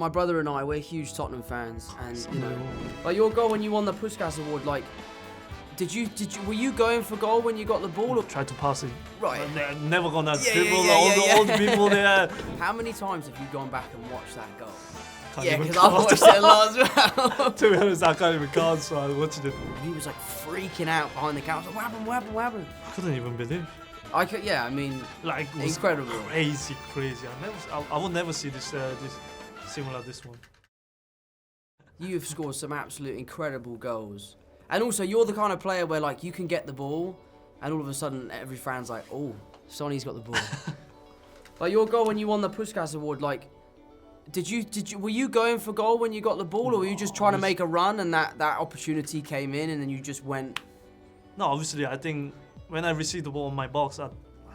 my brother and I, we're huge Tottenham fans, and you know, like your goal when you won the Puskas Award, like, were you going for goal when you got the ball? Or? Try to pass it. Right. They're never gonna dribble all the people there. How many times have you gone back and watched that goal? Can't Yeah, even because I watched it a lot as well. To be honest, I can't even count, so I watched it. He was like freaking out behind the counter. What happened? What happened? What happened? I couldn't even believe. Yeah, I mean, Like, it was incredible. crazy. I will never see this similar this one. You've scored some absolute incredible goals. And also, you're the kind of player where, like, you can get the ball, and all of a sudden, every fan's like, oh, Sonny's got the ball. Like, your goal when you won the Puskas Award, like, were you going for goal when you got the ball, or were you just trying to make a run, and that opportunity came in, and then you just went? No, obviously, I think when I received the ball in my box, I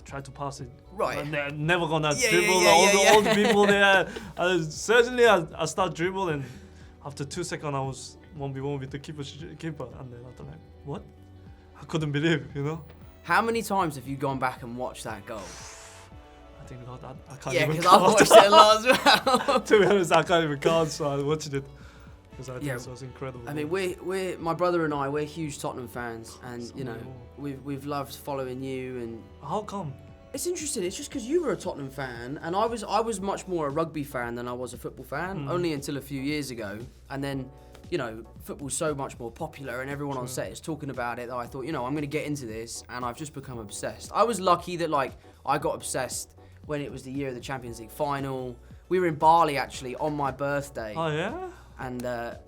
tried to pass it. Right. And they're never gonna dribble all the people there. Certainly, I start dribble, and after 2 seconds, I was 1v1 with the keeper, and then after like, what? I couldn't believe, you know. How many times have you gone back and watched that goal? I think I can't Yeah, even because I've count. watched it a lot as well. To be honest, I can't even count, so I watched it because I think Yeah. it was incredible. I mean, we're my brother and I, we're huge Tottenham fans, and you know, we've loved following you. And how come? it's interesting. It's just because you were a Tottenham fan, and I was much more a rugby fan than I was a football fan. Only until a few years ago, and then, you know, football's so much more popular, and everyone on set is talking about it. That I thought, you know, I'm going to get into this, and I've just become obsessed. I was lucky that like I got obsessed when it was the year of the Champions League final. We were in Bali actually on my birthday. Oh yeah. And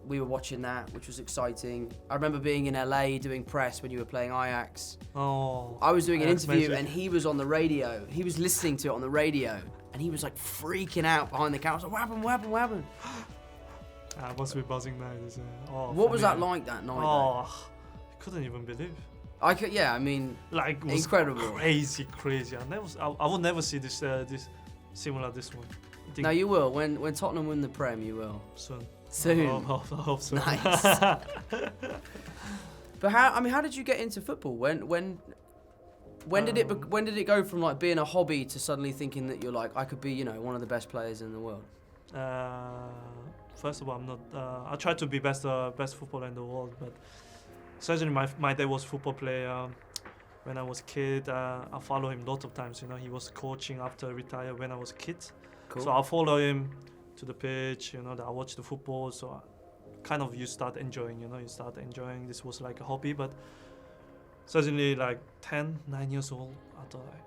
we were watching that, which was exciting. I remember being in LA doing press when you were playing Ajax. Oh. I was doing an interview, magic. and he was on the radio. He was listening to it on the radio, and he was like freaking out behind the counter. I was like, what happened? What happened? What happened? I must be buzzing now. What was that like that night? Oh, I couldn't even believe. Yeah, I mean, Like, it was incredible. crazy. I will never see this similar this one. I think No, you will. When Tottenham win the Prem, you will. soon. Soon. I hope so. Nice. But how did you get into football? When did it go from like being a hobby to suddenly thinking that you're like, I could be, you know, one of the best players in the world? First of all, I'm not. I try to be best footballer in the world, but certainly my dad was a football player. When I was a kid, I follow him lots of times. You know, he was coaching after retired when I was a kid. Cool. So I follow him to the pitch. You know, I watch the football. So you start enjoying. You know, This was like a hobby, but certainly like 9 years old, I thought like,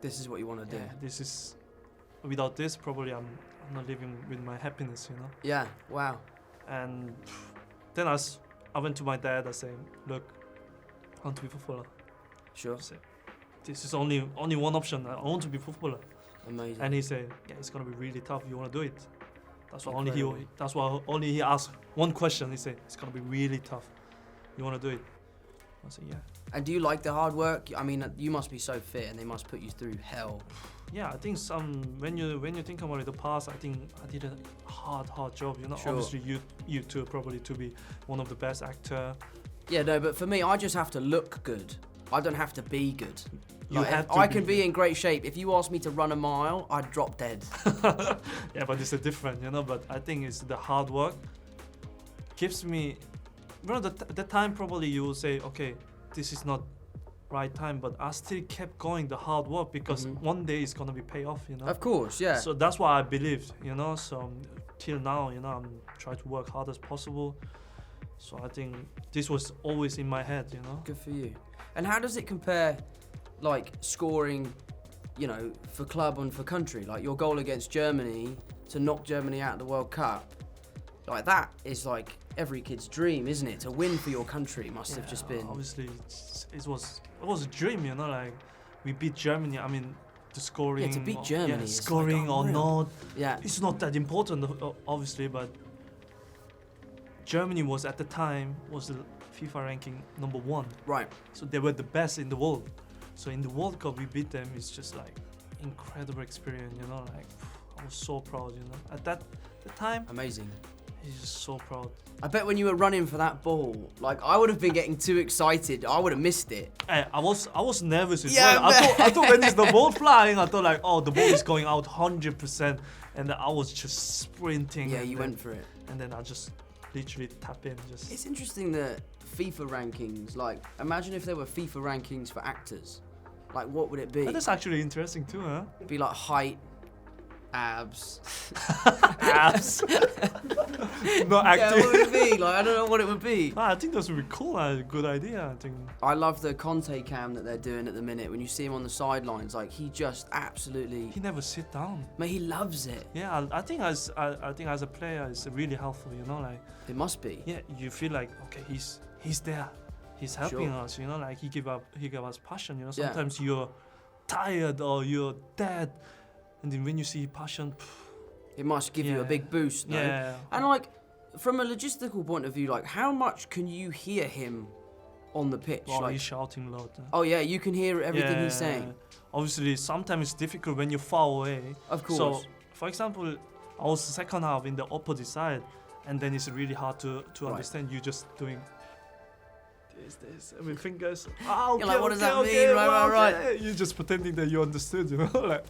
This is what you want to do. yeah, this is. Without this, probably I'm not living with my happiness. You know. Yeah. Wow. And then I went to my dad. I said, look, I want to be footballer. Sure. I said, this is only one option. I want to be footballer. Amazing. And he said, yeah, it's gonna be really tough. You wanna do it? That's why Incredible. only he asked one question. He said, it's gonna be really tough. You wanna do it? I said, yeah. And do you like the hard work? I mean, you must be so fit, and they must put you through hell. Yeah, I think when you think about it, the past, I think I did a hard job. You know, Sure. obviously you too probably to be one of the best actor. Yeah, no, but for me, I just have to look good. I don't have to be good. You Like, have to I be can be good. in great shape. If you asked me to run a mile, I'd drop dead. Yeah, but it's a different, you know. But I think it's the hard work gives me. You know, the time probably you will say, okay, this is not right time, but I still kept going the hard work because one day it's gonna be pay off, you know. Of course, yeah. So that's why I believed, you know. So till now, you know, I'm trying to work hard as possible. So I think this was always in my head, you know. Good for you. And how does it compare, like, scoring, you know, for club and for country? Like, your goal against Germany to knock Germany out of the World Cup, like, that is, like, every kid's dream, isn't it? To win for your country must have just been... Obviously, it was a dream, you know, like, we beat Germany. I mean, the scoring... Yeah, to beat Germany is scoring like or unreal. not, Yeah. it's not that important, obviously, but Germany was, at the time, was the FIFA ranking #1. Right. So they were the best in the world. So in the World Cup, we beat them. It's just like incredible experience, you know. Like, I was so proud, you know. At that the time, Amazing. He's just so proud. I bet when you were running for that ball, like I would have been getting too excited. I would have missed it. Hey, I was nervous as Yeah, well. I thought when it's the ball flying, I thought like, oh, the ball is going out 100%, and then I was just sprinting. Yeah, you went for it. And then I just literally tap in. Just. It's interesting that FIFA rankings, like, imagine if there were FIFA rankings for actors. Like, what would it be? But that's actually interesting too, huh? It'd be like height, abs. Abs. Not Yeah, acting. what would it be? Like, I don't know what it would be. I think this would be cool. A good idea. I think. I love the Conte cam that they're doing at the minute. When you see him on the sidelines, like, he just absolutely... He never sit down. Mate, he loves it. Yeah, I think as a player, it's really helpful. You know, like. It must be. Yeah, you feel like okay, he's there. He's helping Sure. us, you know, like he give us passion, you know. Yeah. Sometimes you're tired or you're dead, and then when you see passion, It must give you a Yeah. big boost, no? yeah. And like, from a logistical point of view, like, how much can you hear him on the pitch? Well, Like, he's shouting a lot. oh yeah, you can hear everything he's saying. Obviously, sometimes it's difficult when you're far away. Of course. So, for example, I was the second half in the opposite side, and then it's really hard to Right. understand. You just doing this, I mean, fingers. Ah, okay, You're like, what does that okay, mean? Right, well, right, okay. You're just pretending that you understood, you know, like.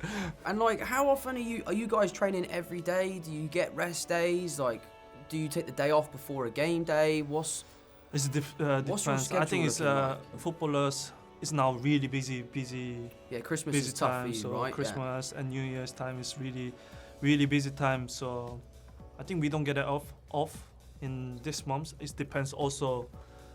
And like, how often are you guys training every day? Do you get rest days? Like, do you take the day off before a game day? It's What's your difference. I schedule think it's looking like? footballers is now really busy Yeah, Christmas busy is tough time. for you, So right? Christmas and New Year's time is really busy time. So I think we don't get it off in this month. It depends also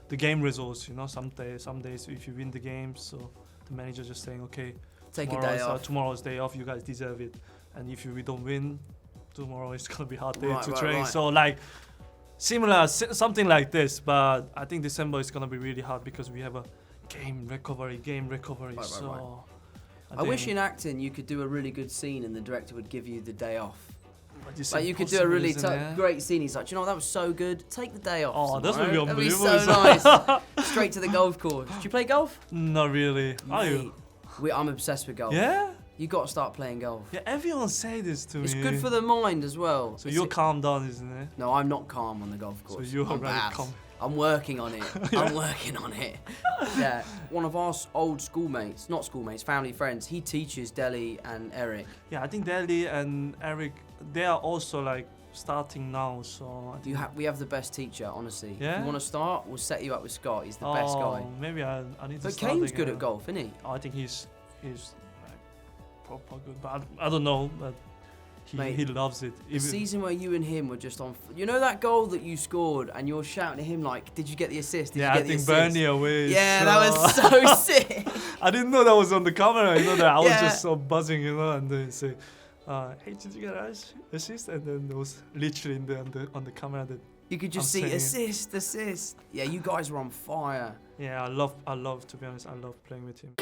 the game results. You know, some days if you win the game, so the manager just saying, okay, Take a day off. tomorrow's day off. You guys deserve it. And if we don't win, tomorrow is gonna be hard day Right, to right, train. right. So like. Similar, something like this, but I think December is gonna be really hard because we have a game recovery. Right, so right. I wish in acting you could do a really good scene and the director would give you the day off. but it's Like, you could do a impossible, really isn't it? great scene. He's like, "Do you know what, that was so good. Take the day off. Oh, that's gonna be tomorrow. That'd unbelievable. so nice. Straight to the golf course. Do you play golf? Not really. Are you? Mate, I'm obsessed with golf. Yeah. You got to start playing golf. Yeah. Everyone say this to It's me. good for the mind as well. So It's- you're calm down, isn't it? No, I'm not calm on the golf course. So you're I'm really bad. calm. I'm working on it. I'm working on it. Yeah. One of our old schoolmates, not schoolmates, family friends, he teaches Deli and Eric. Yeah, I think Deli and Eric, they are also like starting now. So I think We have the best teacher, honestly. If Yeah? you want to start, we'll set you up with Scott. He's the best guy. Maybe I need to But start Kane's again. good at golf, isn't he? I think he's like proper good, but I don't know. But Mate, he loves it. The season where you and him were just on... You know that goal that you scored and you're shouting at him like, did you get the assist? Did Yeah, you I get think the assist? Bernie away. Yeah, that was so sick. I didn't know that was on the camera. You know that I was Yeah. just so buzzing, you know, and then say, "Hey, did you get an assist?" And then there was literally on the camera that. You could just I'm see saying assist. Yeah, you guys were on fire. Yeah, I love. To be honest, I love playing with him.